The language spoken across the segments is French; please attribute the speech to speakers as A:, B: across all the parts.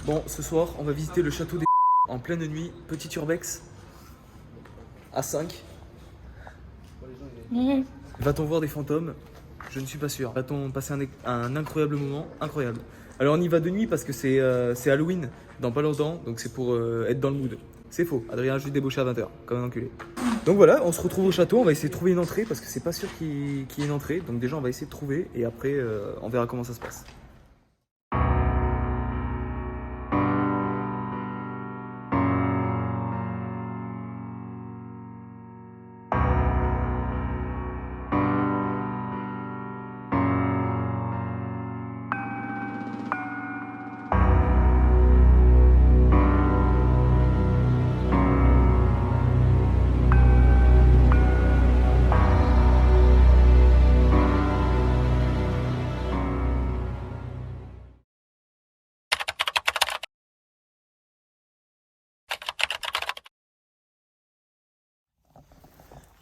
A: Bon, ce soir, on va visiter le château des en pleine nuit, petit urbex à 5. Va-t-on voir des fantômes? Je ne suis pas sûr. Va-t-on passer un incroyable moment? Incroyable. Alors on y va de nuit parce que c'est Halloween dans pas longtemps, donc c'est pour être dans le mood. C'est faux, Adrien a juste débauché à 20h, comme un enculé. Donc voilà, on se retrouve au château, on va essayer de trouver une entrée parce que c'est pas sûr qu'il y ait une entrée. Donc déjà on va essayer de trouver et après on verra comment ça se passe.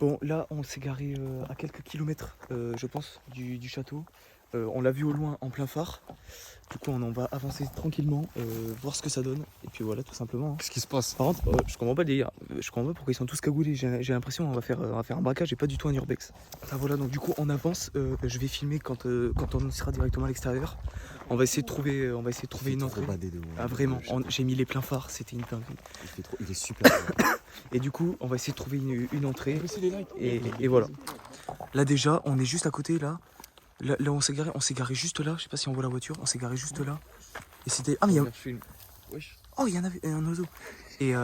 A: Bon, là, on s'est garé à quelques kilomètres, je pense, du château. On l'a vu au loin en plein phare. Du coup, on en va avancer tranquillement, voir ce que ça donne. Et puis voilà, tout simplement.
B: Qu'est-ce qui se passe?
A: Par contre, je comprends pas le délire. Je comprends pas pourquoi ils sont tous cagoulés. J'ai l'impression qu'on va faire un braquage et pas du tout un urbex. Enfin voilà, donc du coup, on avance. Je vais filmer quand on sera directement à l'extérieur. On va essayer de trouver, une entrée. Ah vraiment, j'ai mis les pleins phares, c'était une dinguerie.
C: Il est super.
A: Et du coup, on va essayer de trouver une entrée. Et voilà. Là déjà, on est juste à côté là. Là où on s'est garé juste là. Je sais pas si on voit la voiture. On s'est garé juste là. Et c'était. Ah mais il y a. Oh, il y en avait un oiseau. Et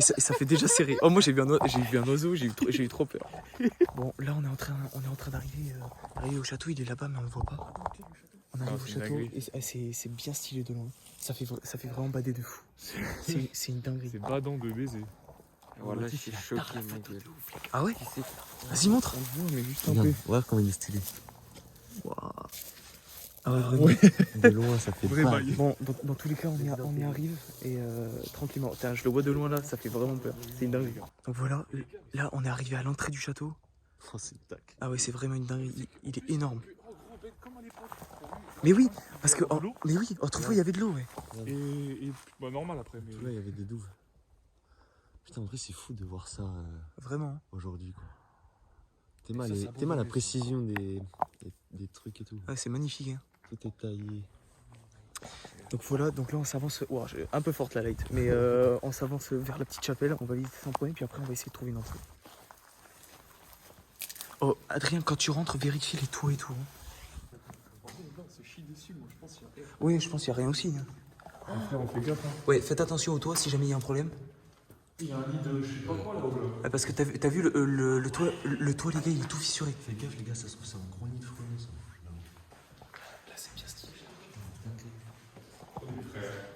A: ça fait déjà serré. Oh moi j'ai vu un oiseau, j'ai eu trop peur. Bon là on est en train d'arriver au château. Il est là-bas mais on le voit pas. On arrive au château et c'est bien stylé de loin. Ça fait vraiment bader de fou. C'est une dinguerie.
B: C'est badant de baiser.
C: Voilà, je suis choqué, mec.
A: Ah ouais? Vas-y montre.
B: Mais juste un
C: Regarde,
B: peu.
C: regarde comment il est stylé.
A: Ah ouais vraiment.
C: De loin, ça fait
B: Vrai
C: pas.
B: bail.
A: Bon, dans tous les cas, on y arrive et tranquillement. Tiens, je le vois de loin là, ça fait vraiment peur. C'est une dinguerie. Donc voilà, là on est arrivé à l'entrée du château.
C: Oh, c'est une tac.
A: Ah ouais, c'est vraiment une dinguerie. Il est énorme. Mais oui, parce que. Mais oui, autrefois il y avait de l'eau, ouais.
B: Et bah, normal après. Mais...
C: Là, il y avait des douves. Putain, en vrai, c'est fou de voir ça
A: Vraiment.
C: aujourd'hui, quoi. T'es mal la précision des trucs et tout.
A: Ouais, c'est magnifique, hein.
C: Tout est taillé.
A: Donc voilà, donc là on s'avance. Ouah, un peu forte la light, mais on s'avance vers la petite chapelle. On va visiter ça en premier, puis après on va essayer de trouver une entrée. Oh, Adrien, quand tu rentres, vérifie les toits et tout. Oui, je pense qu'il n'y a rien aussi. Hein.
B: Frère, on fait gaffe. Hein.
A: Ouais, faites attention aux toits si jamais il y a un problème.
B: Il y a un lit de je sais pas quoi là-bas.
A: Parce que t'as vu le toit, les gars, il est tout fissuré.
C: Fais gaffe, les gars, ça se trouve, c'est un gros nid de frelons, ça.
A: Là, c'est bien stylé.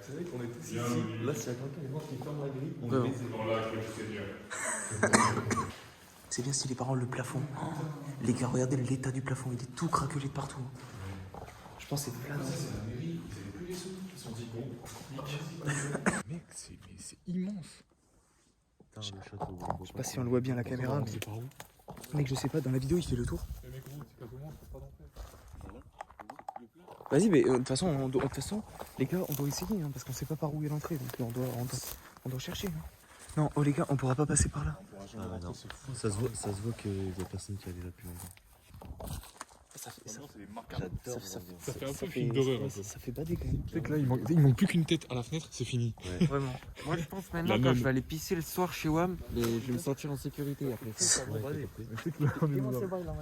B: C'est vrai qu'on était ici.
C: Là, s'il y a quelqu'un qui qui ferme la grille, on
A: Ouais,
C: est baisé.
B: Dans l'acte du Seigneur.
A: C'est bien stylé, par contre, le plafond. Oh, les gars, regardez l'état du plafond, il est tout craquelé de partout. Je pense que c'est plein.
B: C'est la mairie, vous avez plus les sous. Ils se sont dit bon, mec, c'est immense.
C: Putain, le château.
A: Je sais pas si on le voit bien à la caméra, mais
B: C'est par où?
A: mec, je sais pas, dans la vidéo, il fait le tour.
B: Mais mec, gros, c'est pas comment, je peux pas d'entrée.
A: Vas-y, mais de toute façon, les gars, on doit essayer, hein, parce qu'on sait pas par où est l'entrée, donc on doit chercher. Hein. Non, oh les gars, on pourra pas passer par là.
C: Ah, non. Ça se voit qu'il y a personne qui avait là depuis longtemps.
A: Ça fait,
B: C'est des marques.
C: J'adore.
B: Ça fait un peu film d'horreur. Un peu.
A: ça fait bader quand même.
B: Tu sais que là, il manque plus qu'une tête à la fenêtre, c'est fini.
A: Vraiment.
D: Moi je pense
B: La
D: maintenant quand
B: nonne.
D: je vais aller pisser le soir chez WAM, je vais me sentir en sécurité après.
B: Tu sais que là, on est dans la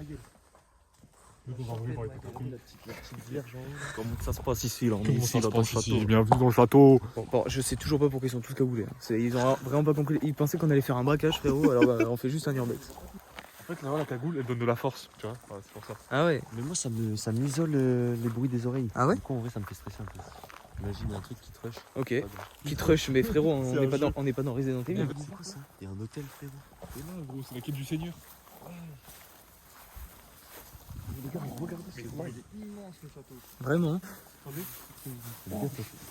C: Comment ça se passe ici, là?
B: Comment ça se passe ici? Bienvenue dans le château.
A: Bon, je sais toujours pas pourquoi ils sont tous cagoulés. Hein. Ils ont vraiment pas compris. Ils pensaient qu'on allait faire un braquage, frérot, alors on fait juste un urbex.
B: En fait, là, la cagoule, elle donne de la force, tu vois. Ouais, c'est pour ça.
A: Ah ouais?
C: Mais moi, ça m'isole les bruits des oreilles.
A: Ah ouais?
C: Du coup, en vrai, ça me fait stresser un peu. Imagine un truc qui te rush.
A: Ok. Qui te rush, mais frérot, on
B: C'est
A: n'est
B: un
A: pas,
B: jeu.
A: on n'est pas dans Resident Evil.
C: C'est quoi ça? Il y a un hôtel, frérot.
B: C'est là, gros, c'est la quête du Seigneur.
A: Les gars, regardez
B: Mais gros, il est immense le château.
A: Vraiment. Hein.
B: Attendez.
C: Les gars,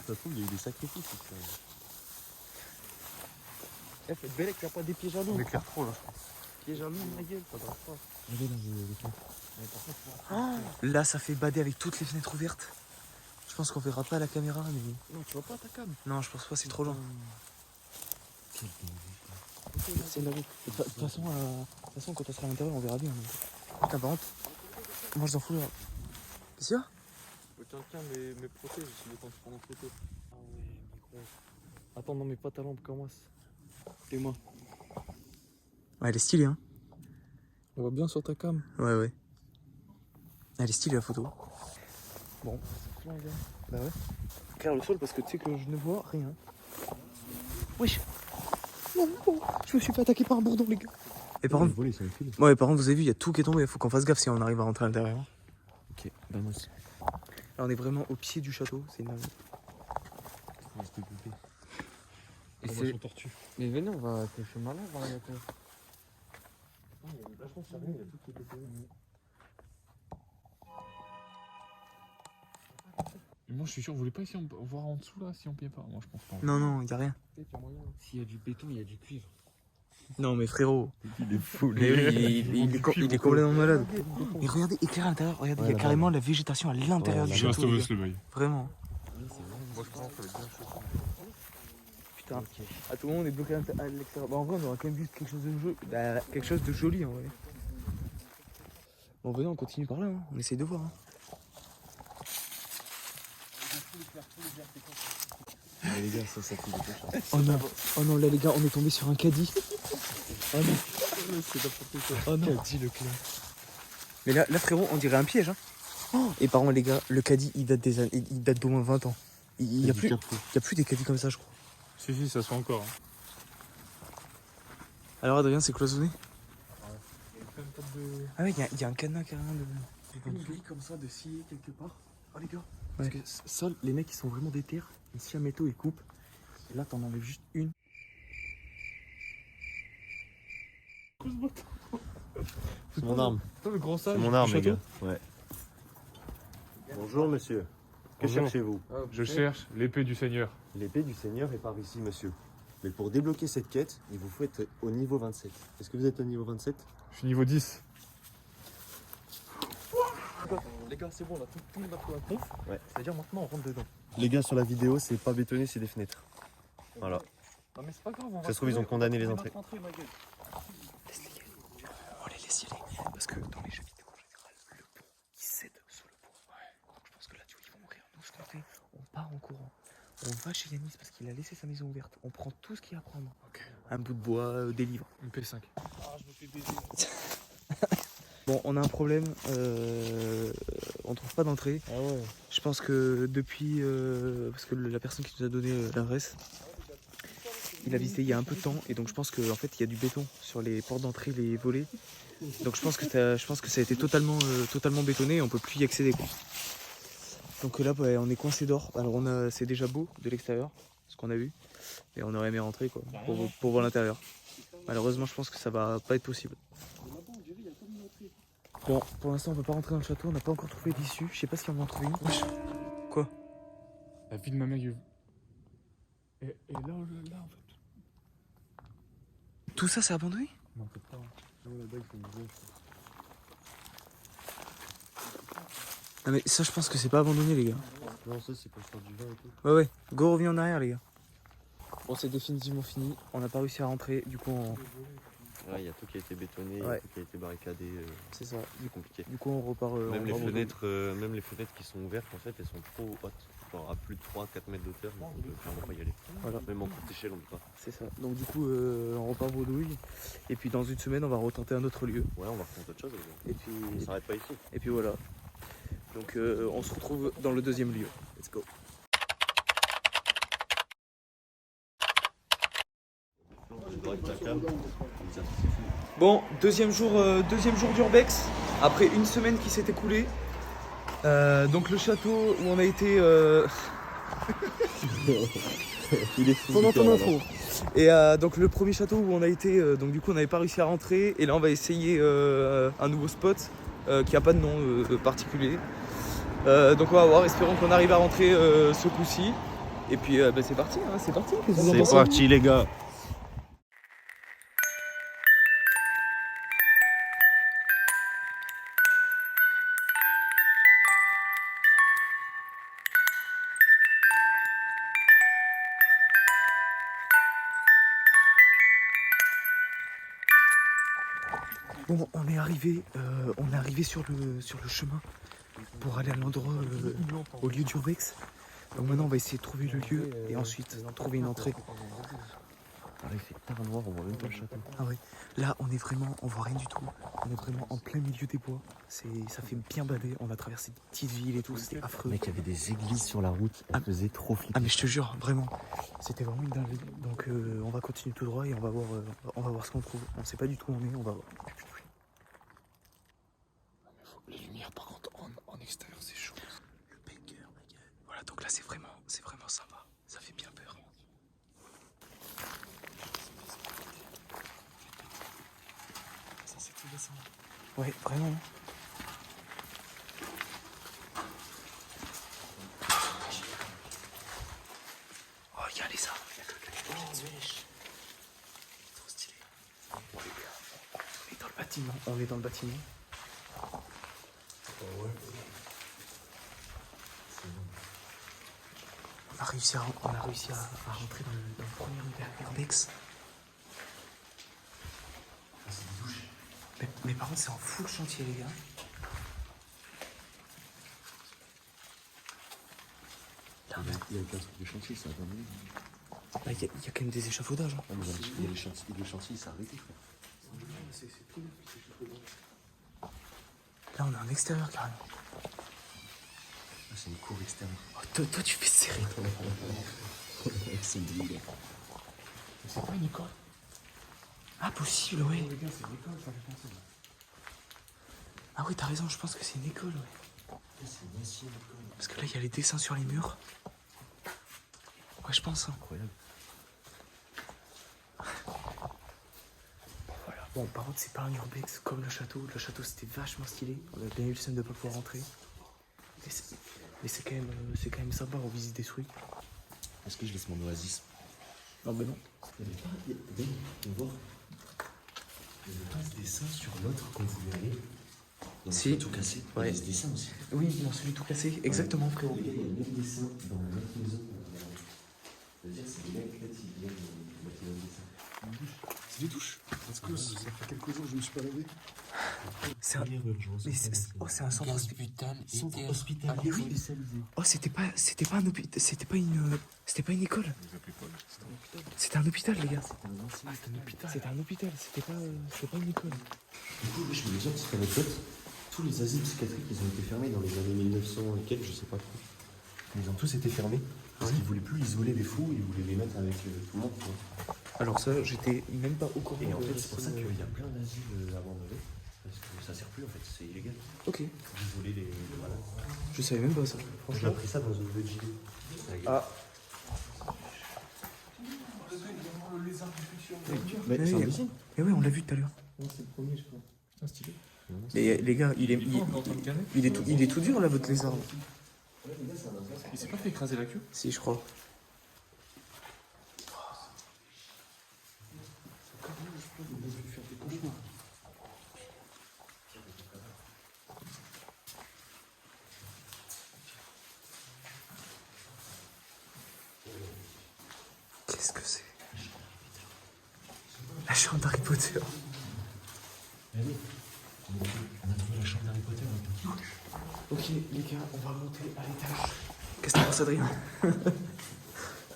C: ça se trouve, il y a eu des sacrifices ici.
D: Eh, faites belle qu'il n'y a pas des pieds jaloux.
B: On éclaire trop là.
D: Pieds jaloux, ma gueule, ça va pas.
A: Là, ça fait bader avec toutes les fenêtres ouvertes. Je pense qu'on verra pas la caméra, mais.
D: Non, tu vois pas ta cam.
A: Non, je pense pas, c'est trop loin. C'est la route. De toute façon, quand on sera à l'intérieur, on verra bien. Mais... Putain, par contre, moi je t'en fous là. Qu'est-ce qu'il y a?
D: Quelqu'un me protège si le temps je prends en photo. Ah ouais, mais gros. Attends, non, mais pas ta lampe, commence. Et moi.
A: Ouais, elle est stylée, hein.
D: On voit bien sur ta cam.
A: Ouais, ouais. Elle est stylée la photo. Bon.
D: C'est flan, gars.
A: Bah ouais. Claire le sol parce que tu sais que je ne vois rien. Wesh. Non, non, je me suis fait attaquer par un bourdon, les gars. Et par contre, ouais, par contre, vous avez vu, il y a tout qui est tombé. Il faut qu'on fasse gaffe si on arrive à rentrer à l'intérieur.
D: Ok, bah moi aussi.
A: Là, on est vraiment au pied du château. C'est énorme.
D: Et c'est tortue. Mais venez, on va accrocher malin, on va regarder.
B: Moi, je suis sûr, vous voulez pas essayer de voir en dessous là si on paye pas? Moi, je pense pas.
A: Non, non, il y a rien.
D: S'il y a du béton, il y a du cuivre.
A: Non, mais frérot.
C: Il est fou.
A: Mais oui, il est complètement malade. Et regardez, éclairé à l'intérieur. Regardez, il y a carrément la végétation à l'intérieur du
B: Je
A: château. les
B: reste
A: gars.
B: le bail.
A: Vraiment.
D: Moi, je pense que ça va être bien chaud.
A: Putain. À tout moment, on est bloqué à l'extérieur. Bah, en vrai, on aura quand même vu quelque chose de joli. Bah, quelque chose de joli en vrai. Bon, venez, on continue par là. Hein. On essaye de voir. Hein.
C: Les gars, ça fait des cochons.
A: Oh non, là les gars, on est tombé sur un caddie. Oh non.
D: C'est n'importe quoi.
A: Oh non.
C: Caddie le clan.
A: Mais là, frérot, on dirait un piège. Hein. Oh. Et par contre, les gars, le caddie, il date d'au moins 20 ans. Il y a plus des caddies comme ça, je crois.
B: Si, ça se fait encore. Hein.
A: Alors, Adrien, c'est cloisonné? Ah ouais, il y a un cadenas carrément de.
D: Une grille comme ça de scier quelque part. Oh les gars,
A: Ouais.
D: parce que ça, les mecs ils sont vraiment déter. Ils scie à métaux, ils coupent. Et là t'en enlèves juste une.
C: C'est mon arme.
D: Toi le grand
C: C'est
D: sage.
C: mon
D: du
C: arme, les
D: château.
C: gars. Ouais. Bonjour, monsieur. Que
B: Bonjour.
C: cherchez-vous?
B: Je cherche l'épée du Seigneur.
C: L'épée du Seigneur est par ici, monsieur. Mais pour débloquer cette quête, il vous faut être au niveau 27. Est-ce que vous êtes au niveau 27?
B: Je suis niveau 10.
D: Les gars, c'est bon là, tout le monde a pris la conf.
C: Ouais.
D: C'est-à-dire maintenant on rentre dedans.
C: Les gars, sur la vidéo, c'est pas bétonné, c'est des fenêtres. Voilà.
D: Non mais c'est pas grave, on va.
C: Ça se trouve, ils ont condamné les entrées.
A: On les laisse y aller. Parce que dans les jeux vidéo en général, le pont il cède sous le pont. Donc je pense que là, tu vois, ils vont mourir. Nous, ce qu'on fait, on part en courant. On va chez Yanis parce qu'il a laissé sa maison ouverte. On prend tout ce qu'il y a à prendre. Un bout de bois, des livres.
B: Une P5.
A: Bon, on a un problème. On trouve pas d'entrée.
D: Ah ouais.
A: Je pense que depuis. Parce que la personne qui nous a donné l'adresse, il a visité il y a un peu de temps. Et donc je pense qu'en fait, il y a du béton sur les portes d'entrée, les volets. Donc je pense que ça a été totalement bétonné et on peut plus y accéder, quoi. Donc là, bah, on est coincé dehors. Alors c'est déjà beau de l'extérieur, ce qu'on a vu. Et on aurait aimé rentrer, quoi, pour voir l'intérieur. Malheureusement, je pense que ça va pas être possible. Bon, pour l'instant, on peut pas rentrer dans le château. On n'a pas encore trouvé d'issue. Je sais pas si on va en trouver une. Quoi?
B: La vie de ma mère. Et là, en fait.
A: Tout ça, c'est abandonné?
B: Non, peut-être pas.
A: Non mais ça, je pense que c'est pas abandonné, les gars.
C: Non, ça, c'est pour faire du vin et tout.
A: Ouais, ouais. Go, reviens en arrière, les gars. Bon, c'est définitivement fini. On n'a pas réussi à rentrer. Du coup,
C: Ouais, il y a tout qui a été bétonné, il y
A: Ouais.
C: a tout qui a été barricadé.
A: c'est ça.
C: C'est compliqué.
A: Du coup, on repart.
C: Même
A: on
C: même les fenêtres qui sont ouvertes, en fait, elles sont trop hautes. Genre à plus de 3-4 mètres d'hauteur, donc on peut clairement pas y aller.
A: Voilà.
C: Même en courte échelle, on peut pas.
A: C'est ça. Donc du coup, on repart bredouille. Et puis dans une semaine, on va retenter un autre lieu.
C: Ouais, on va reprendre autre chose. On
A: Et puis,
C: s'arrête pas ici.
A: voilà. Donc on se retrouve dans le deuxième lieu. Let's go. Bon, deuxième jour d'Urbex. Après une semaine qui s'est écoulée. Donc le château où on a été
C: Il est fou.
A: pendant ton info. Et donc le premier château où on a été, donc du coup on n'avait pas réussi à rentrer. Et là on va essayer un nouveau spot qui a pas de nom particulier. Donc on va voir, espérons qu'on arrive à rentrer ce coup-ci. Et puis bah, c'est parti, hein, c'est parti. Qu'est-ce que vous en pensez ?
C: C'est parti, les gars.
A: Bon, on est arrivé sur le chemin pour aller à l'endroit, au lieu d'Urbex. Donc maintenant, on va essayer de trouver le lieu et ensuite trouver une entrée.
C: Il fait tard noir, on voit même pas le château.
A: Ah ouais, là on voit rien du tout. On est vraiment en plein milieu des bois. Ça fait bien bader. On a traversé des petites villes et tout, c'était affreux.
C: Mec, il y avait des églises sur la route, elles faisaient trop flipper.
A: Ah mais je te jure, vraiment, c'était vraiment une dinguerie. Donc on va continuer tout droit et on va voir ce qu'on trouve. On sait pas du tout où on est, on va voir.
B: Les lumières, par contre, en extérieur, c'est chaud.
A: Le banger, ma gueule. Voilà, donc là c'est vraiment sympa. Ça fait bien peur.
B: Ça, c'est tout descendre.
A: Ouais, vraiment. Oh, il y a les arbres, il y a que les trop stylé. On est dans le bâtiment. On est dans le bâtiment. On a réussi à rentrer dans le premier urbex. Mais par contre, c'est en full chantier, les gars.
C: Il y a aucun truc de chantier, ça a pas minutes.
A: Là, il y a quand même des échafaudages. Hein.
C: Il y a le chantier, il s'est arrêté, frère.
A: Là, on est en extérieur, carrément.
C: Ah, c'est une cour externe.
A: Oh, toi, tu fais serrer.
C: C'est une délire.
B: C'est pas une école.
A: Ah, possible, ouais.
B: Les gars, c'est une école, ça fait penser.
A: Ah oui, t'as raison, je pense que c'est une école, ouais.
C: C'est une ancienne école.
A: Parce que là, il y a les dessins sur les murs. Ouais, je pense. Hein.
C: Incroyable.
A: Voilà. Bon, par contre, c'est pas un urbex comme le château. Le château, c'était vachement stylé. On a bien eu le seum de pas pouvoir rentrer. Mais c'est quand même sympa, on visite des trucs.
C: Est-ce que je laisse mon oasis?
A: Non, mais non.
C: Il n'y avait pas, on voit. Il n'y avait pas ce dessin sur l'autre qu'on voulait aller. Dans
A: Si.
C: le tout cassé.
A: Ouais.
C: Il y a ce dessin aussi.
A: Oui, dans celui tout cassé. Exactement, frérot.
C: Il y a le même dessin dans notre maison. C'est-à-dire, c'est les mecs là qui viennent mettre le même dessin.
B: C'est des douches. Parce que ça fait quelques jours que je me suis pas levé.
A: C'est un...
C: urgence.
A: Mais c'est un centre
C: Centre hospitalier
A: oui.
C: spécialisé.
A: Oh, c'était pas un hôpital, c'était pas une école.
B: Ils appelaient pas, c'était un hôpital.
A: C'était un hôpital, les gars.
C: C'était un ancien.
B: C'était un hôpital.
A: C'était un hôpital, c'était pas une école.
C: Du coup, je me disais une petite anecdote. Tous les asiles psychiatriques, ils ont été fermés dans les années 1900 et quelques, je sais pas trop. Ils ont tous été fermés parce qu'ils voulaient plus isoler les fous, ils voulaient les mettre avec tout le monde. Tu vois.
A: Alors ça, j'étais même pas au courant.
C: Et en fait, c'est pour ça qu'il y a plein d'asiles abandonnés. Parce que ça sert plus en fait, c'est illégal.
A: Ok.
C: D'isoler les malades.
A: Je savais même pas ça.
C: J'ai
A: Franchement.
C: appris ça dans une vidéo de gilet.
A: Ah.
C: Mais
A: Mais
C: c'est
A: oui.
C: un deuxième.
A: Mais ouais, on l'a vu tout à l'heure.
B: C'est le premier, je crois. Putain, stylé.
A: Mais les gars, il est tout dur là, votre lézard.
B: Il s'est pas fait écraser la queue?
A: Si, je crois. Qu'est-ce que c'est? La chambre d'Harry Potter.
C: On a trouvé la chambre d'Harry Potter.
A: Ok, les gars, on va monter à l'étage. Qu'est-ce que t'en penses, Adrien?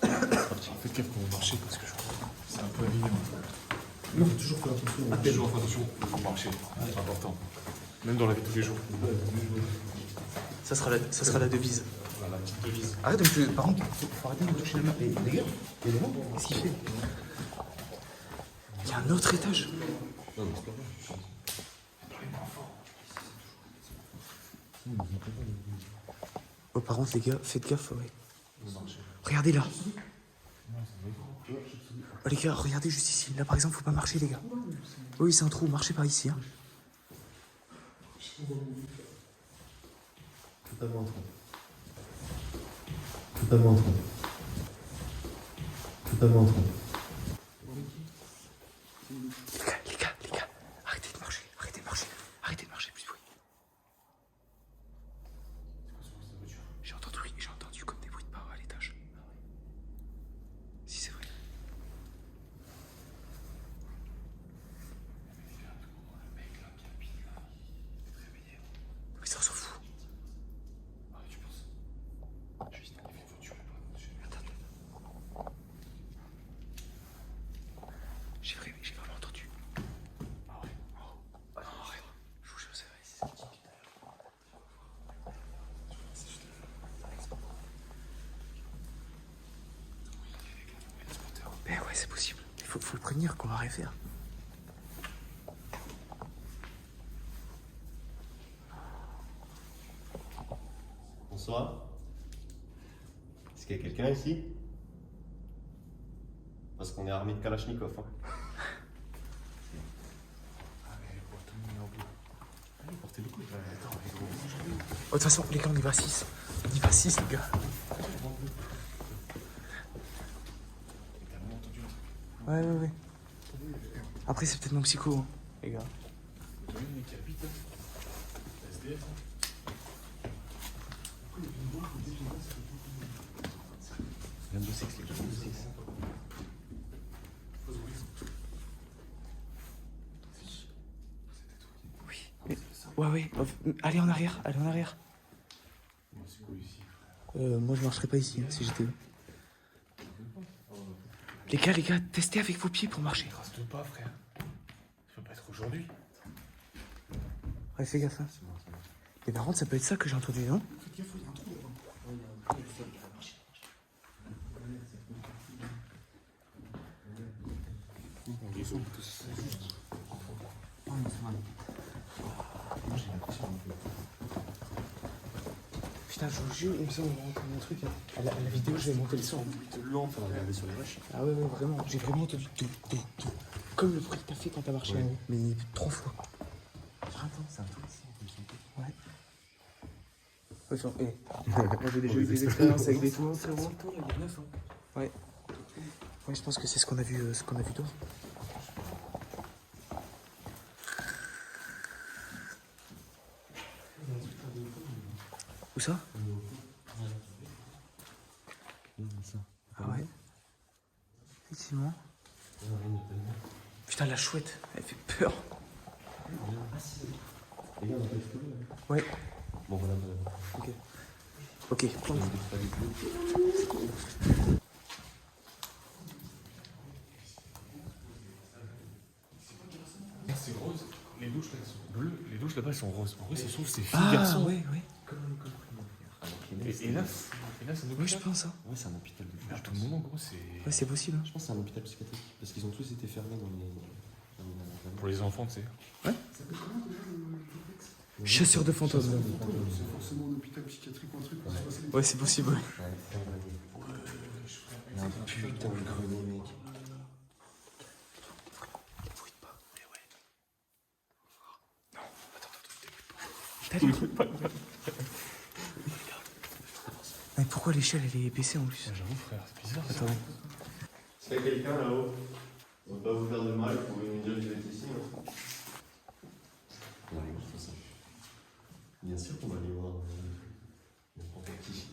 B: Faites gaffe quand vous marchez parce que je crois que c'est un peu abîmé.
C: Il faut toujours faire attention.
B: Toujours attention pour marcher, c'est important. Même dans la vie de tous les jours.
A: Ça sera la devise.
B: Voilà, la petite devise.
A: Arrête de me toucher. Par contre, faut arrêter de me toucher la main. Les gars, qu'est-ce qu'il fait? Il y a un autre étage.
C: Non, mais c'est pas grave.
A: Oh, par contre, les gars, faites gaffe, ouais. Regardez là. Oh, les gars, regardez juste ici. Là, par exemple, faut pas marcher, les gars. Oui, c'est un trou. Marchez par ici. Hein.
C: Totalement en train. Totalement en train. Totalement en train.
A: Les gars, arrêtez de marcher. Arrêtez de marcher. Arrêtez de marcher, plus de bruit. J'ai entendu comme des bruits de pas à l'étage. Si c'est vrai. c'est possible. Faut le prévenir qu'on va rien faire.
C: Bonsoir. Est-ce qu'il y a quelqu'un ici? Parce qu'on est armé de Kalachnikov. Hein.
A: Oh, de toute façon, les gars, on y va à 6. On y va à 6, les gars. Ouais. Après, c'est peut-être mon psycho, hein, les gars. Ouais. Allez en arrière. Moi, je marcherai pas ici, hein, si j'étais eux. Les gars, testez avec vos pieds pour marcher.
B: Reste pas, frère. Ça peut pas être aujourd'hui.
A: Ouais, fais gaffe. Hein. Et par contre, ça peut être ça que j'ai entendu, non? Putain, je vous jure, il me semble qu'on a un truc. À la vidéo, je vais monter le son.
C: Lente, on va regarder sur les vaches.
A: Ah ouais, vraiment. J'ai vraiment entendu tout. Comme le bruit que t'as fait quand t'as marché en haut. Mais 3 fois. Vraiment, c'est un truc ici. Ouais. Moi j'ai déjà eu des expériences avec des toits. Ouais. Ouais, je pense que c'est ce qu'on a vu dehors. Où ça? Ah ouais. Effectivement. Putain, la chouette, elle fait peur. Ouais.
C: Bon, voilà.
A: Ok.
B: C'est rose. Les douches là, elles sont bleues. Les douches là-bas, elles sont roses. En vrai, ça se trouve, c'est
A: Ah,
B: garçon.
A: ouais.
B: Et là, c'est un
A: Ouais, je pense, hein.
C: Ouais, c'est un hôpital de
B: Mais à tout moment, gros, c'est.
A: Ouais, c'est possible. Hein.
C: Je pense que c'est un hôpital psychiatrique. Parce qu'ils ont tous été fermés dans les.
B: Pour les enfants, tu sais.
A: Chasseur de fantômes.
E: C'est forcément un hôpital psychiatrique ou un truc.
A: Ouais, c'est possible, ouais.
C: Il y a un putain de grenouille, mec.
A: Mais pourquoi l'échelle elle est baissée en plus?
B: J'avoue, frère, c'est bizarre.
A: Attends.
C: S'il y a quelqu'un là-haut, on va pas vous faire de mal, vous pouvez nous dire que vous êtes ici. Hein. Bien sûr qu'on va aller voir n'importe qui.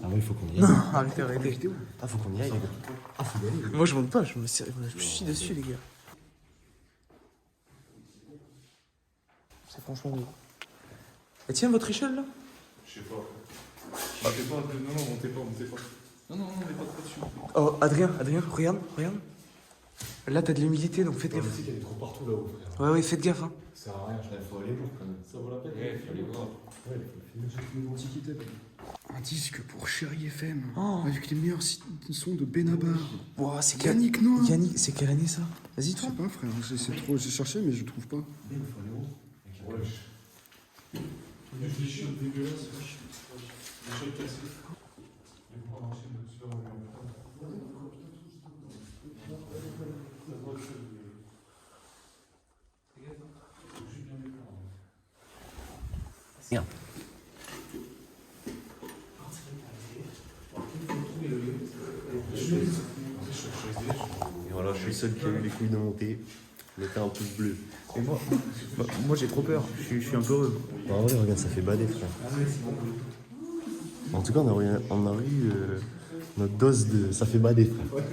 C: Ah ouais, il faut qu'on y aille.
A: Non, arrêtez.
C: Ah, faut qu'on y aille. Ah, faut y aller.
A: Moi je monte pas, je me chie dessus les gars. C'est franchement mieux. Et tiens votre échelle là?
B: Je sais pas. Non, montez pas. Non, mais pas trop dessus.
A: Oh Adrien, regarde. Là t'as de l'humidité donc faites gaffe.
B: Il y a des trous partout là-haut, frère.
A: Ouais, faites gaffe hein.
B: Ça sert à rien, il faut aller voir quand même. Ça vaut la peine. Ouais, il faut aller voir.
E: Un disque pour Chéri FM.
A: Oh.
E: Avec les meilleurs sons de Benabar.
A: Wow, c'est
E: Yannick Noah.
A: Yannick, c'est quelle année ça? Vas-y
E: Je
A: toi.
E: sais pas, frère. J'ai cherché, mais je trouve pas.
B: Des chiottes dégueulasses. Des chiottes cassées.
C: Merde. Et voilà, je suis le seul qui a eu les couilles de monter. Mettez un pouce bleu.
A: Et moi j'ai trop peur, je suis un peu heureux.
C: Ah ouais, regarde, ça fait bader, frère. En tout cas, on a eu notre dose de ça fait bader, frère.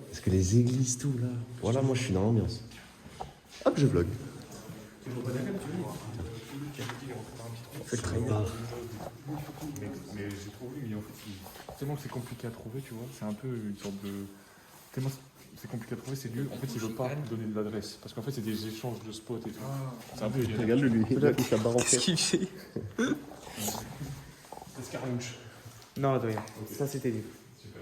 C: Parce que les églises, tout là. Voilà, moi je suis dans l'ambiance. Hop, je vlog.
A: Fais le train.
B: Mais j'ai trop vu, mais en fait, tellement que c'est compliqué à trouver, tu vois. C'est un peu une sorte de. Tellement c'est compliqué à trouver ces lieux. En fait, il veut pas donner de l'adresse. Parce qu'en fait, c'est des échanges de spots et tout. C'est un peu.
C: Regarde-le, lui. Il a pris sa barre en
A: Qu'est-ce
C: fait.
A: qu'il fait?
B: Escarmouche.
A: Non Adrien, ça c'était libre.
B: Super.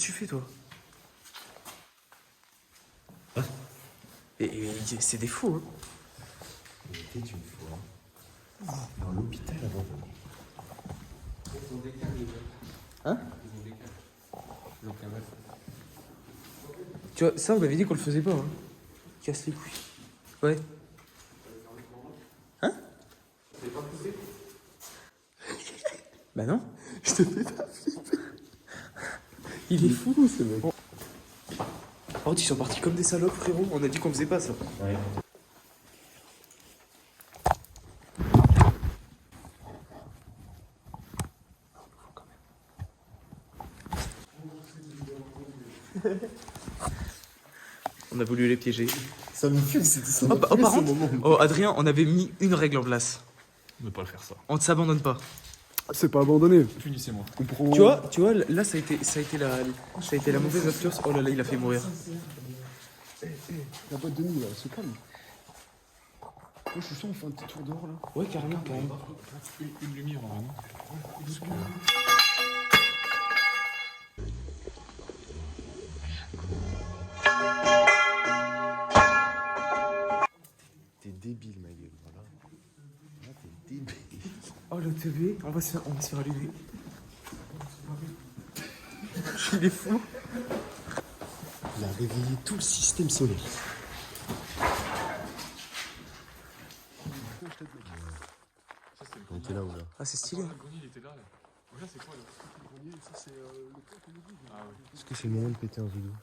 A: que tu fais, toi? C'est des fous, hein.
C: Il était une fois dans l'hôpital avant.
A: Hein? Tu vois, ça, on m'avait dit qu'on le faisait pas, hein. Casse les couilles. Ouais. Hein? Bah non. Je te fais pas flipper. Il est fou, ce mec. Par contre, ils sont partis comme des salopes, frérot. On a dit qu'on faisait pas ça.
C: Ouais.
A: On a voulu les piéger.
C: Ça me fume, c'était ça.
A: Oh, par contre, oh, Adrien, on avait mis une règle en place.
B: Ne pas le faire ça.
A: On ne s'abandonne pas.
E: C'est pas abandonné.
B: Punissez-moi.
E: On prend...
A: Tu vois, là, ça a été la mauvaise influence. Oh là là, il a fait mourir.
E: La boîte de nuit, là, c'est calme. Moi, je suis sûr, on fait un petit tour dehors, là.
A: Ouais, carrément, carrément.
B: Une lumière, en vrai, non?
C: T'es débile, ma gueule, voilà. Là, t'es débile.
A: Oh, le TV, on va se faire allumer. Il est fou.
C: Il a réveillé tout le système solaire. On était là ou là?
A: Ah, c'est stylé.
B: Il était là. Là, c'est quoi, là?
C: Est-ce que c'est le moment de péter un vidéo?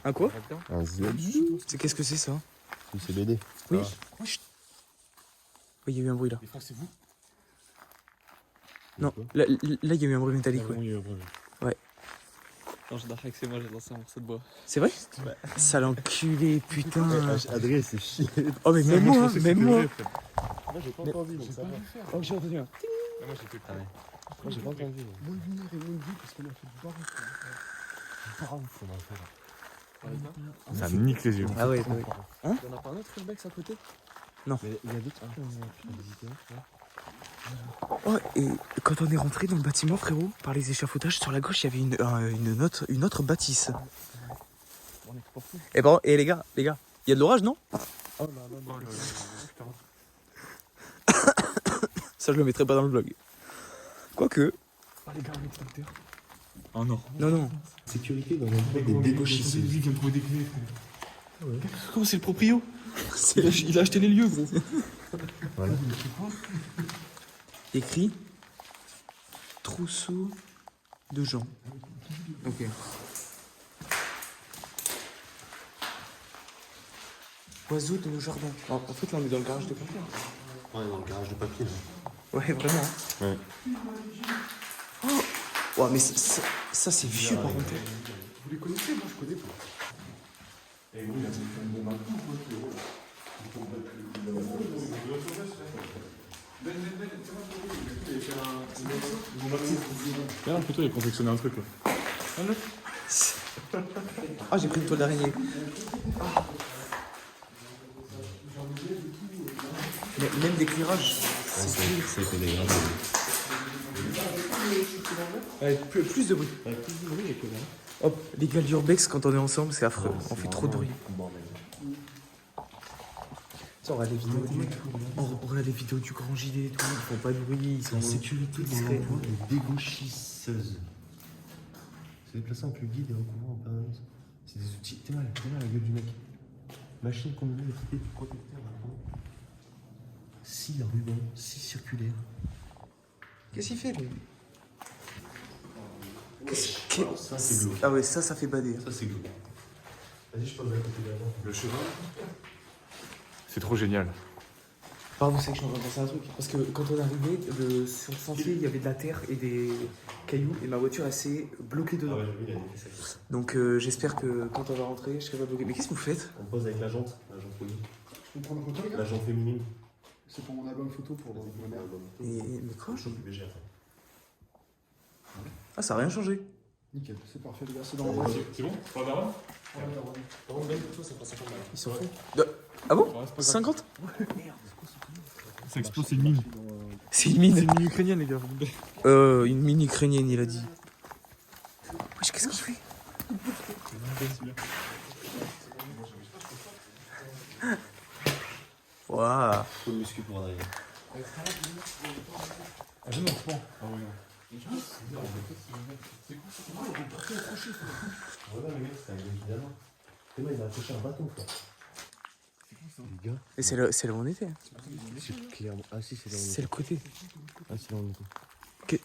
A: Un quoi?
C: Un Z.
A: Qu'est-ce que c'est ça?
C: C'est BD.
A: Oui. Oui, il y a eu un bruit là.
B: Les frères, c'est vous?
A: Non, là, il y a eu un bruit métallique, ouais.
D: Non, je d'arrête que c'est moi, j'ai lancé un morceau de bois.
A: C'est vrai? Sale enculé, putain.
C: Adrien, c'est chier.
A: Oh, mais même moi, même moi.
C: Moi, j'ai pas encore vu, donc ça va.
A: Oh, j'ai entendu un.
B: Moi, j'étais pas.
C: Moi, j'ai pas encore vu.
E: Moins de lumière et moins de vie parce qu'on a fait du baroque.
C: Pas ouf, on va le faire.
B: Ça me nique les yeux.
A: Ah ouais, ouais.
D: Il y en a pas un autre Urbex à côté?
C: Mais il y a d'autres trucs à visiter.
A: Oh, et quand on est rentré dans le bâtiment, frérot, par les échafaudages, sur la gauche, il y avait une autre bâtisse.
D: On est trop fous.
A: Et les gars, il y a de l'orage, non?
D: Oh là là,
A: Ça, je le mettrai pas dans le vlog. Quoique.
D: Oh les gars, un extincteur.
B: Oh non.
A: Non.
C: Sécurité dans un des dégauchisseuses.
B: Lui qui vient de trouver des clés.
A: Comment c'est le proprio? Il a acheté les lieux, gros.
C: Voilà.
A: Écrit trousseau de gens. Ok. Oiseaux de nos jardins. En fait, là, on est dans le garage de quelqu'un.
C: Ouais, dans le garage de papier, là.
A: Ouais, vraiment.
C: Ouais.
A: Oh, mais ça c'est vieux, par contre.
E: Vous les connaissez? Moi, je connais pas.
B: Et oui, il a fait une bombe à tout, Là, le photo, il a confectionné un truc, là.
A: Ah, j'ai pris une toile d'araignée. Mais même d'éclairage.
C: C'est télégramme.
A: Plus de bruit. Hop, les gars de l'Urbex, quand on est ensemble, c'est affreux. On fait trop de bruit. Ça, on regarde les vidéos du grand gilet et tout. Ils font pas de bruit. Ils sont
C: La sécurité dans
A: discrets.
C: l'emploi des dégauchisseuses. Se déplacer en guide et recouvrant en permanence. C'est des outils. T'es mal la gueule du mec. Machine combinée équipée de protecteurs à peau. 6 rubans, 6 circulaires.
A: Qu'est-ce qu'il fait, lui?
C: Ça, c'est glauque.
A: Ah ouais, ça fait bader.
C: Ça, c'est glauque. Vas-y, je passe à côté d'avant.
B: Le cheval. C'est trop génial.
A: Pardon, c'est que je suis en train de penser à un truc. Parce que quand on est arrivé, sur le sentier, il y avait de la terre et des cailloux. Et ma voiture, elle s'est bloquée dedans.
C: Ah ouais, j'ai vu, il a fait ça.
A: Donc j'espère que quand on va rentrer, je serai pas bloqué. Mais qu'est-ce que vous faites?
C: On pose avec la jante rouillée.
E: Je peux prendre en photo, les
C: La
E: gars?
C: jante féminine.
E: C'est pour mon album photo pour ma mère.
A: Mais quoi?
C: BG après.
A: Ah, ça a rien changé.
E: Nickel, c'est parfait, les gars, c'est dans la boîte.
B: C'est bon? Pas d'arrêt?
C: Par contre, belle photo, ça passe à pas mal.
A: Ils s'en foutent. Ah bon? 50?
B: Ça explose, c'est une mine.
A: C'est une mine.
B: C'est une mine ukrainienne, les gars.
A: Une mine ukrainienne, il a dit. Wesh, qu'est-ce qu'on fait? Waouh.
C: Faut le muscu pour arriver.
B: Ah non, non. Ah ouais, non.
C: Voilà, le mec, c'est un évidemment. C'est moi, il a accroché un bâton, quoi. Les gars,
A: Et c'est là où on était.
C: c'est clairement. Ah si, c'est là où on
A: C'est
C: était.
A: le côté.
C: Ah, c'est là où on était.
A: Ok.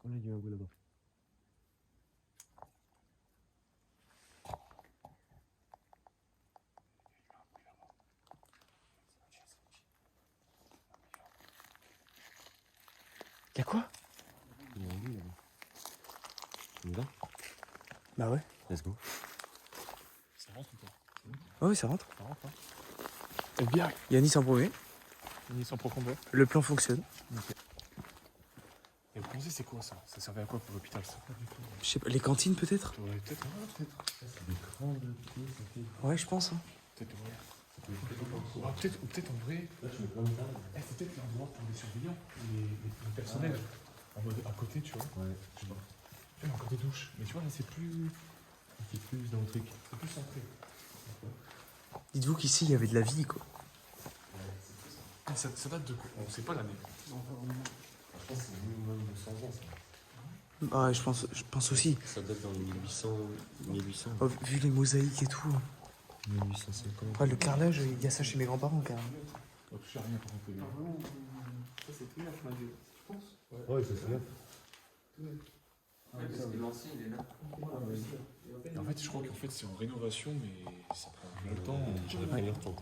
C: On a dit un goût là-bas.
A: Y'a quoi?
C: Il y a un goût là-bas. On y va?
A: Bah ouais.
C: Let's go.
B: Ça rentre ou pas?
A: Ah oui, ça rentre.
B: Ça rentre, hein?
A: Eh bien. Yannis en premier.
B: Ils en profondeur.
A: Le plan fonctionne.
B: Et vous pensez, c'est quoi ça? Ça servait à quoi pour l'hôpital ça?
A: Je sais pas, les cantines peut-être?
B: Ouais, peut-être, hein, peut-être.
C: C'est des crans de pied, ça fait.
A: Ouais, je pense. Hein.
B: Peut-être, ouais. Ah, peut-être, ou peut-être en vrai.
C: Là, tu mets plein de tables.
B: C'est peut-être l'endroit pour les surveillants, les personnels. En mode à côté, tu vois.
C: Ouais, je sais pas.
B: Tu vois, encore des douches. Mais tu vois, là, c'est plus.
C: C'est plus dans le truc.
B: C'est plus centré.
A: Dites-vous qu'ici, il y avait de la vie, quoi.
B: Ah, ça date de quoi? On sait pas l'année.
C: Je pense que c'est minimum 200 ans, ça.
A: Ah, ouais, je pense aussi.
C: Ça date dans les 1800.
A: Oh, vu les mosaïques et tout.
C: 1850.
A: Ouais, le carrelage, il y a ça chez mes grands-parents, carrément.
B: On touche à rien par contre.
D: Ça, c'est tout neuf, ma vie. Tu penses?
C: Ouais, ça c'est neuf.
D: Ouais, parce que l'ancien, il est là.
B: Et en fait, je crois qu'en fait, c'est en rénovation, mais ça prend longtemps.
C: J'aurais pris leur temps.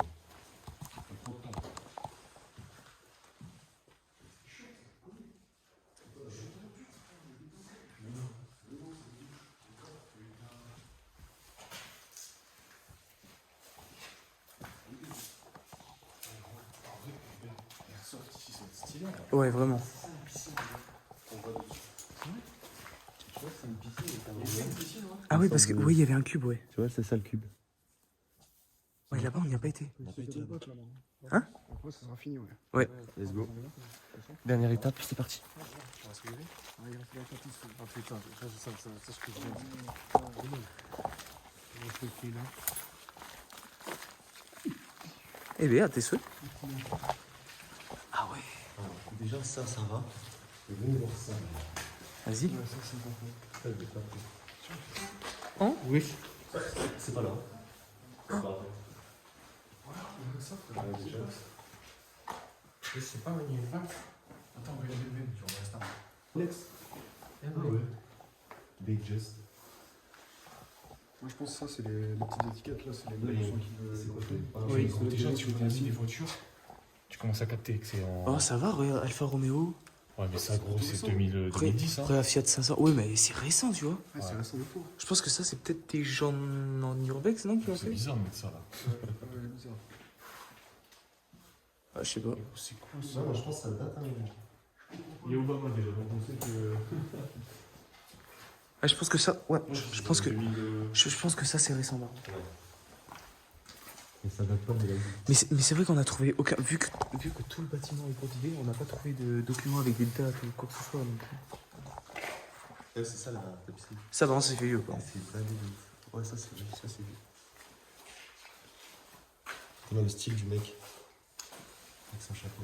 A: Ouais, vraiment. Ah oui, parce que oui, il y avait un cube, ouais.
C: Tu vois, c'est ça le cube.
A: Ouais, là-bas, on n'y a pas été.
E: Après, ça sera fini, ouais.
C: Let's go. Dernière étape, c'est parti.
B: Tu vas se lever? Ah putain, ça, ce que je viens de dire.
A: Eh bien, à tes souhaits. Ah ouais.
C: Déjà, ça va. Je vais voir ça.
A: Vas-y.
C: Ça, je l'ai pas pris.
A: Hein? Oui.
C: C'est pas là. C'est pas là.
B: Je sais pas, il y a une vague. Attends, on va y aller, tu vas rester un peu.
C: Lex. Ah ouais. Big Just.
E: Moi, je pense que ça, c'est les petites étiquettes, là, c'est les
C: Oui.
E: noms qui veulent
C: C'est quoi
E: côté.
A: Oui.
B: Quand déjà tu vois les voitures, tu commences à capter que c'est en.
A: Oh, ça va, regarde, Alfa Romeo.
B: Ouais, mais ça, gros, c'est
A: Après,
B: 2010, hein.
A: après la Fiat 500. Ouais, mais c'est récent, tu vois.
E: Ouais, c'est récent de fou.
A: Je pense que ça, c'est peut-être des gens en urbex, non, qui l'ont
B: C'est
A: fait?
B: bizarre de mettre ça là.
E: Ouais, bizarre.
A: Ah, je sais pas.
B: C'est quoi ça?
C: Non, je pense que ça date un moment.
B: Il y a Obama déjà, donc on sait que.
A: Ah, je pense que ça, ouais, je pense que,
B: 2000,
A: je pense que ça, c'est récent, par contre.
C: Mais ça date pas de la vie.
A: Mais c'est vrai qu'on a trouvé aucun. Vu que tout le bâtiment est cultivé, on n'a pas trouvé de documents avec des dates ou quoi que ce soit. Donc.
C: C'est ça la piscine.
A: Ça va, c'est vieux, quoi.
C: C'est pas vieux. Ouais, ça c'est vieux. On a le style du mec. Avec son chapeau.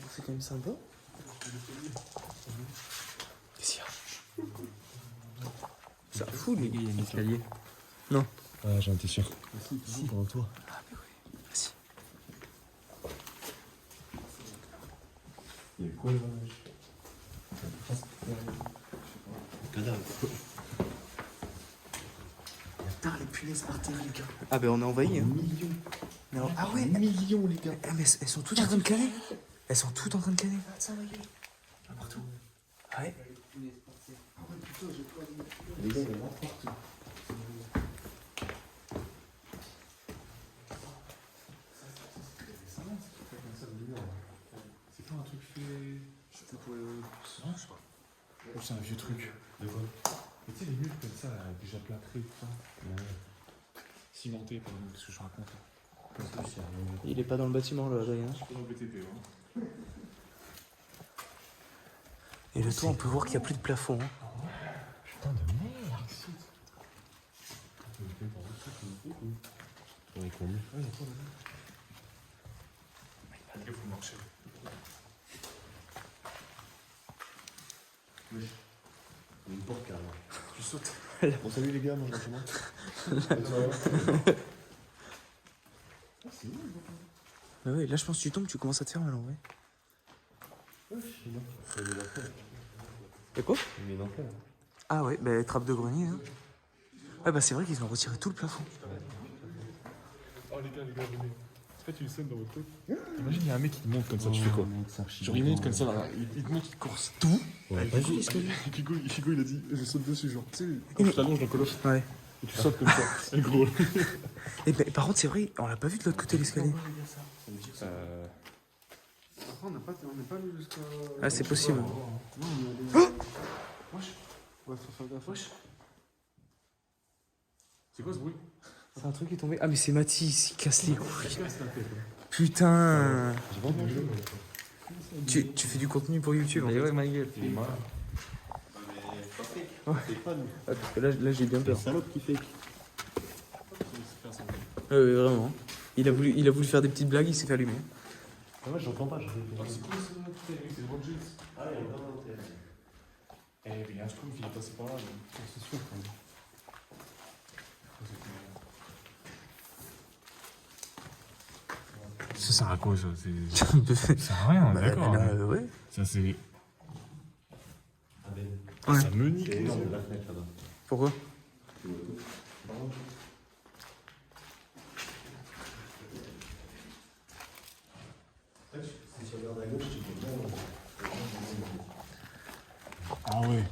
A: C'est quand même sympa. Qu'est-ce qu'il y a? Ça fout, les gars, il y a un escalier. Non.
C: Ah, j'en étais sûr. Si, devant toi.
A: Ah, mais oui. Vas-y.
C: Il y a quoi là? Cadavre.
A: Putain, les punaises par terre, les gars. Ah, ben on est envahi, hein.
C: Millions.
A: Non. Ah ouais,
C: Millions, les gars.
A: mais elles sont toutes en train de caler. Elles sont toutes en train de caler. Partout. Ouais.
C: Les gars, il y en a partout.
B: C'est pas un truc fait. C'était pour les. Non, je sais pas. Oh, c'est un vieux truc.
C: De quoi?
B: Et tu sais, les murs comme ça, là, déjà plâtrés, tout ça. Cimentés, pardon, ce que je raconte.
A: Il est pas dans le bâtiment là, Adrien.
B: Je suis pas dans le BTP, hein.
A: Et le toit, on peut voir qu'il n'y a plus de plafond. Hein.
C: Putain de merde. Ouais, combien?
B: Il faut marcher.
C: Oui. Une porte carrément.
B: Tu sautes.
C: Bon, salut les gars, moi je recommence. C'est où le bâtiment?
A: Bah ouais, là je pense que tu tombes, tu commences à te faire mal en vrai.
C: Ouais, je sais pas. Il est d'enfer.
A: Et quoi?
C: Il est d'enfer.
A: Ah ouais, bah trappe de grenier. Hein. Ouais, bah c'est vrai qu'ils ont retiré tout le plafond.
B: Oh les gars, venez. Faites une scène dans votre truc. Imagine, il y a un mec qui te monte comme ça, tu fais quoi? Genre il monte comme ça, là, il te monte, il course tout.
C: Ouais,
B: Figo, il a dit, je saute dessus, genre, tu sais, quand tu t'allonges dans Call of,
A: Ouais.
B: et tu sautes comme ça. C'est gros.
A: Et bah, par contre, c'est vrai, on l'a pas vu de l'autre côté de l'escalier.
E: Après, on n'est pas allé jusqu'à.
A: Ah, c'est possible.
E: Non, on est allé. Wesh. Ouais, faut faire gaffe.
A: Wesh.
B: C'est quoi ce bruit?
A: C'est un truc qui est tombé. Ah, mais c'est Mathis, il casse les couilles.
B: Casse la tête.
A: Putain.
C: J'ai pas entendu.
A: Tu fais du contenu pour YouTube en fait.
D: ouais, ma gueule.
B: Il est malade.
C: C'est pas nous.
A: Ah, parce que là j'ai bien peur.
C: Salope qui fait.
A: Ouais, vraiment. Il a voulu faire des petites blagues, il s'est fait allumer.
C: Ah ouais, j'entends pas.
B: C'est quoi ça? Putain, c'est Ron James.
C: Ah ouais, non,
B: Eh, mais il y a un schtroumpf, il est passé par là.
C: c'est sûr.
B: Ça sert à quoi ça? Ça sert à rien, d'accord.
A: Ouais.
B: Ça c'est.
A: Ouais.
B: Ça me nique
C: C'est
B: les
C: énorme
B: yeux.
C: la fenêtre là-bas.
A: Pourquoi?
C: Si tu regardes à gauche, tu peux bien.
B: Ah ouais.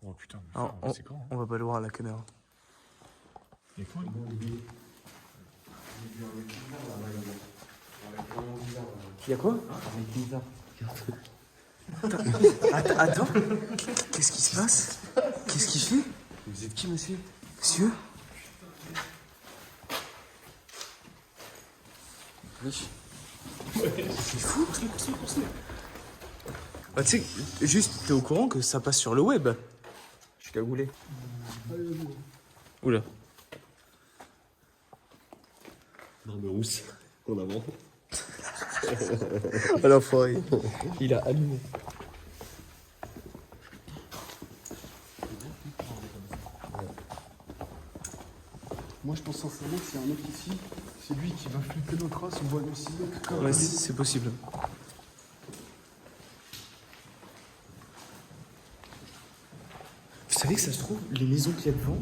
B: Oh putain, mais
A: Ah,
B: frère, c'est quand?
A: On va pas le voir à la caméra.
B: Il y a quoi là?
A: Il y a quoi? Attends. Qu'est-ce qui se passe? Qu'est-ce qu'il fait?
C: Vous êtes qui, monsieur?
A: Monsieur?
C: Oui.
A: C'est fou. Bah, tu sais, juste, t'es au courant que ça passe sur le web? Je suis cagoulé. Oula.
C: Barbe rousse. En avant.
A: À la fois, il a allumé.
E: Moi, je pense sincèrement que c'est un mec ici. C'est lui qui va flipper notre race. On voit le 6 mecs.
A: Ouais, c'est possible. Vous savez que ça se trouve, les maisons qu'il y a devant,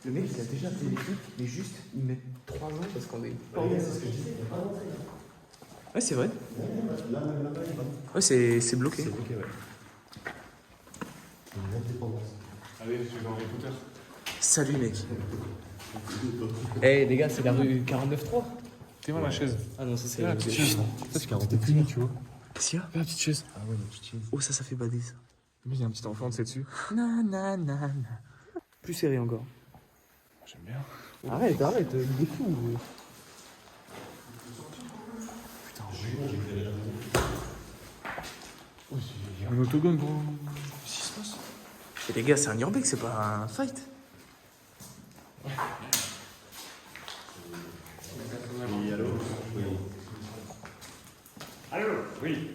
A: le mec il a déjà fait l'équipe, mais juste ils mettent 3 ans parce qu'on est pas en Ouais, c'est vrai. Ouais, c'est bloqué.
C: C'est bloqué, ouais. Une indépendance.
B: Allez, je vais dans Harry Potter.
A: Salut mec. Eh les gars, c'est la rue 49-3.
B: T'es où la chaise?
A: Ah non, ça c'est
B: La
A: la
B: petite
A: petite
B: chaise. Ça, c'est quand t'es puni, tu vois.
A: Qu'est-ce qu'il y a?
B: La petite chaise.
C: Ah ouais, une petite chaise.
A: Oh, ça fait bader ça.
B: Mais il y a un petit enfant, tu sais, dessus.
A: Nanana. Plus serré encore.
B: J'aime bien.
A: Arrête, il est fou.
B: Oh, il y a un autogone, gros. Qu'est-ce qui se passe?
A: Et les gars, c'est un urbex, c'est pas un fight.
C: Oui, allô? Oui.
B: Allô? Oui.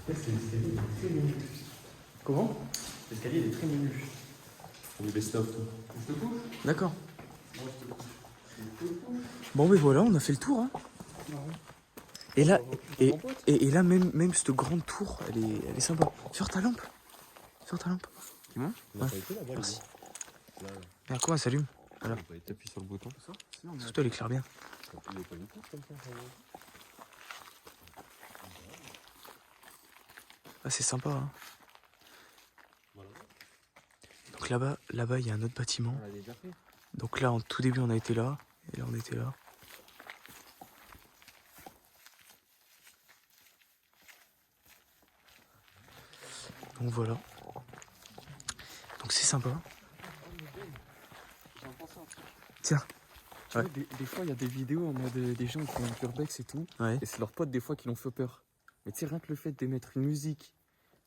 C: L'escalier est très menu.
A: Comment?
C: L'escalier est très menu. On est best-of tout.
A: D'accord. Bon, mais voilà, on a fait le tour. Hein. Et là, et là même cette grande tour, elle est sympa. Sur ta lampe. Sur ta lampe.
C: On a
A: Ouais.
C: pas été là-bas,
A: Merci.
C: les gars. Là,
A: Merde, comment elle s'allume?
C: on a pas été appuyé sur le bouton. Ça? Si, on a
A: Surtout, elle éclaire bien.
C: Il n'y a pas une touche comme ça.
A: Ah, c'est sympa. Hein.
C: Voilà.
A: Donc là-bas, il y a un autre bâtiment.
D: On l'a déjà fait.
A: Donc là, en tout début, on a été là. Et là, on était là. Donc voilà. Donc c'est sympa. Tiens.
D: Tu vois, des fois, il y a des vidéos en mode des gens qui font un urbex et tout.
A: Ouais.
D: Et c'est leurs potes des fois qui l'ont fait peur. Mais tu sais, rien que le fait de mettre une musique,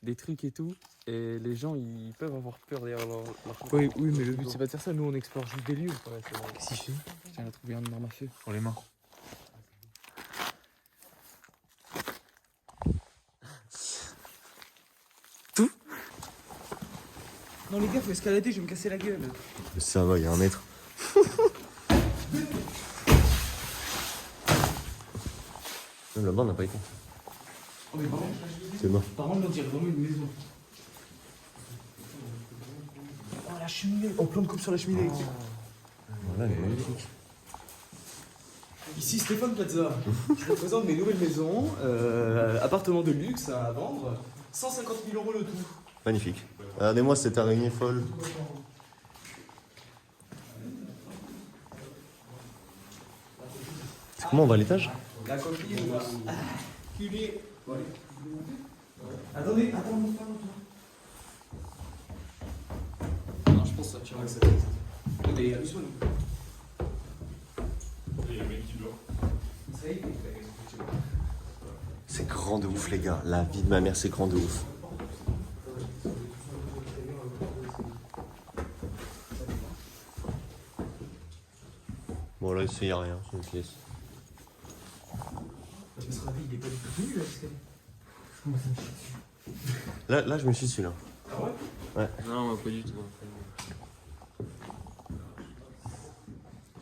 D: des trucs et tout, et les gens ils peuvent avoir peur derrière leur
A: Oui, mais le but c'est pas de faire ça. Nous on explore juste des lieux.
D: Ouais, c'est vrai.
A: Qu'est-ce qu'il fait?
D: Tiens, elle a trouvé une arme à feu.
B: Dans les mains.
A: Non les gars, faut escalader, je vais me casser la gueule.
C: Ça va, il y a 1 mètre. Même là-bas, on n'a pas été.
A: Oh mais par contre,
C: C'est mort.
A: on dirait vraiment une maison. Oh la cheminée, on plante comme sur la cheminée.
C: Voilà, elle est magnifique.
A: Ici Stéphane Plaza. Je vous présente mes nouvelles maisons, appartements de luxe à vendre, 150 000 € le tout.
C: Magnifique. Regardez-moi cette araignée folle. C'est comment on va à l'étage?
A: La coquille, culé. Attendez, attends. Non, je pense que ça tient avec ça. Allez, amuse-toi, nous.
B: Il y a le mec qui dort.
A: Ça y est,
C: C'est grand de ouf, les gars. La vie de ma mère, c'est grand de ouf. Bon, là, il n'y a rien, c'est une pièce.
A: il est pas du tout venu, là,
C: Là, je me suis dessus, là.
D: Non, pas du tout.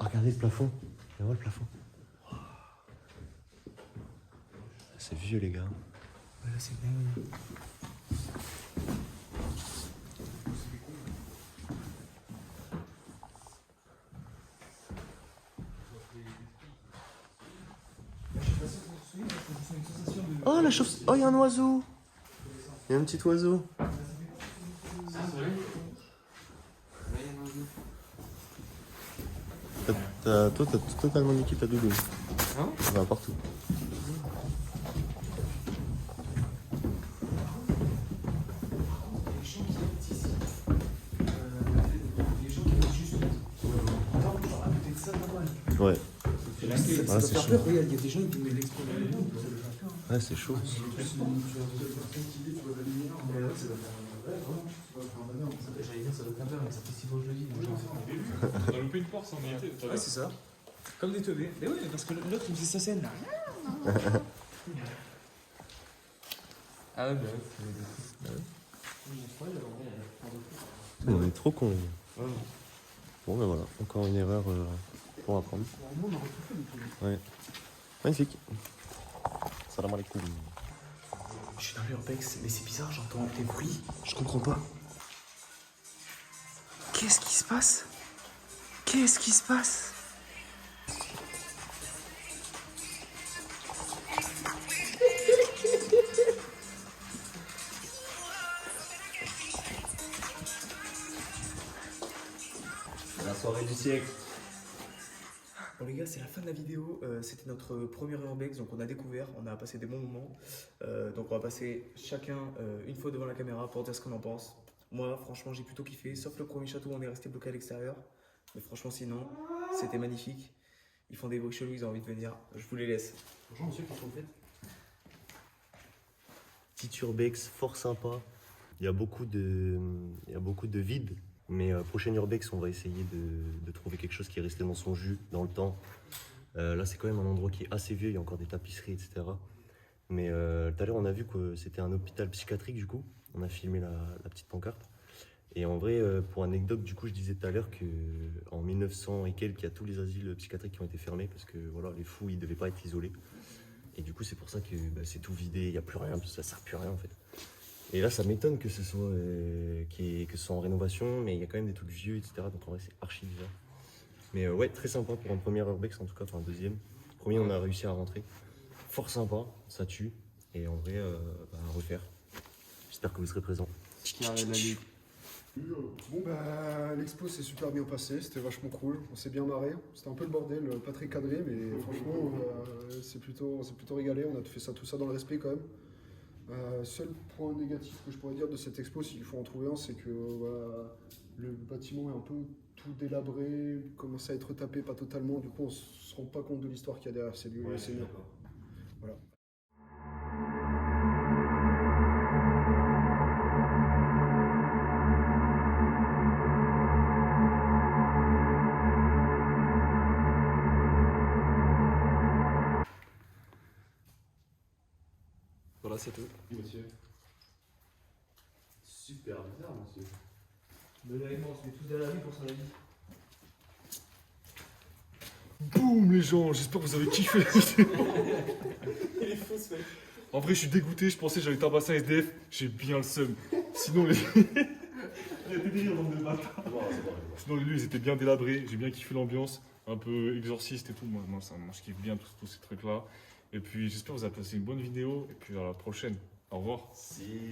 C: Ah, regardez le plafond. Viens voir le plafond. C'est vieux, les gars.
A: Ouais, là, c'est dingue.
C: Oh, la chauve... Oh, il y a un oiseau. Il y a un petit oiseau. Toi, t'as totalement niqué ta doudoune.
D: Hein?
C: Ça va partout. Ouais.
A: Ça
C: c'est
A: doit faire
C: chaud.
A: peur, regarde, il y a des gens qui veulent l'explorer.
C: Ouais, c'est chaud.
A: J'allais dire, ça doit faire peur, mais ça fait 6 fois que je le dis.
B: On a loupé une porte, on y était.
A: Ouais, c'est ça. Comme des teubés. Mais ouais, parce que l'autre, il faisait sa scène là.
D: Ah ouais,
C: On est trop cons. Bon, ben voilà, encore une erreur pour apprendre. Ouais. Magnifique. Salam alaikum.
A: Je suis dans l'urbex, mais c'est bizarre, j'entends des bruits. Je comprends pas. Qu'est-ce qui se passe? Qu'est-ce qui se passe?
C: La soirée du siècle.
A: Bon les gars, c'est la fin de la vidéo. C'était notre premier urbex, donc on a découvert, on a passé des bons moments. Donc on va passer chacun une fois devant la caméra pour dire ce qu'on en pense. Moi, franchement, j'ai plutôt kiffé, sauf le premier château, on est resté bloqué à l'extérieur. Mais franchement, sinon, c'était magnifique. Ils font des bruits chelous, ils ont envie de venir. Je vous les laisse.
C: Bonjour monsieur, qu'est-ce que vous faites? Petit urbex, fort sympa. Il y a beaucoup de vide. Mais prochain urbex, on va essayer de trouver quelque chose qui est resté dans son jus, dans le temps. Là, c'est quand même un endroit qui est assez vieux, il y a encore des tapisseries, etc. Mais tout à l'heure, on a vu que c'était un hôpital psychiatrique, du coup. On a filmé la petite pancarte. Et en vrai, pour anecdote, du coup, je disais tout à l'heure qu'en 1900 et quelques, il y a tous les asiles psychiatriques qui ont été fermés parce que voilà, les fous, ils ne devaient pas être isolés. Et du coup, c'est pour ça que c'est tout vidé, il n'y a plus rien, ça ne sert plus à rien en fait. Et là, ça m'étonne que ce soit en rénovation, mais il y a quand même des trucs vieux, etc. Donc en vrai, c'est archi bizarre. Mais ouais, très sympa pour un premier urbex, en tout cas, enfin un deuxième. Premier, on a réussi à rentrer. Fort sympa, ça tue. Et en vrai, à refaire. J'espère que vous serez présents.
E: Bon bah l'expo s'est super bien passée, c'était vachement cool, on s'est bien marré, c'était un peu le bordel, pas très cadré mais franchement c'est plutôt régalé, on a fait ça, tout ça dans le respect quand même. Seul point négatif que je pourrais dire de cette expo, s'il faut en trouver un, c'est que voilà, le bâtiment est un peu tout délabré, commence à être tapé, pas totalement. Du coup, on se rend pas compte de l'histoire qu'il y a derrière ces lieux.
C: Ouais,
E: C'est mieux.
C: d'accord.
E: Voilà.
D: Voilà, c'est tout.
C: Oui, monsieur. Super bizarre, monsieur.
A: On se met tous derrière lui pour son avis.
B: Boum les gens, j'espère que vous avez kiffé.
C: Il est fou ce mec.
B: En vrai, je suis dégoûté, je pensais que j'allais tabasser un SDF, j'ai bien le seum. Sinon, les... Il y a des délires dans le bâtard. Sinon, les lieux, ils étaient bien délabrés, j'ai bien kiffé l'ambiance, un peu exorciste et tout. Moi, je kiffe bien tous ces trucs-là. Et puis, j'espère que vous avez passé une bonne vidéo, et puis à la prochaine. Au revoir.
C: Si.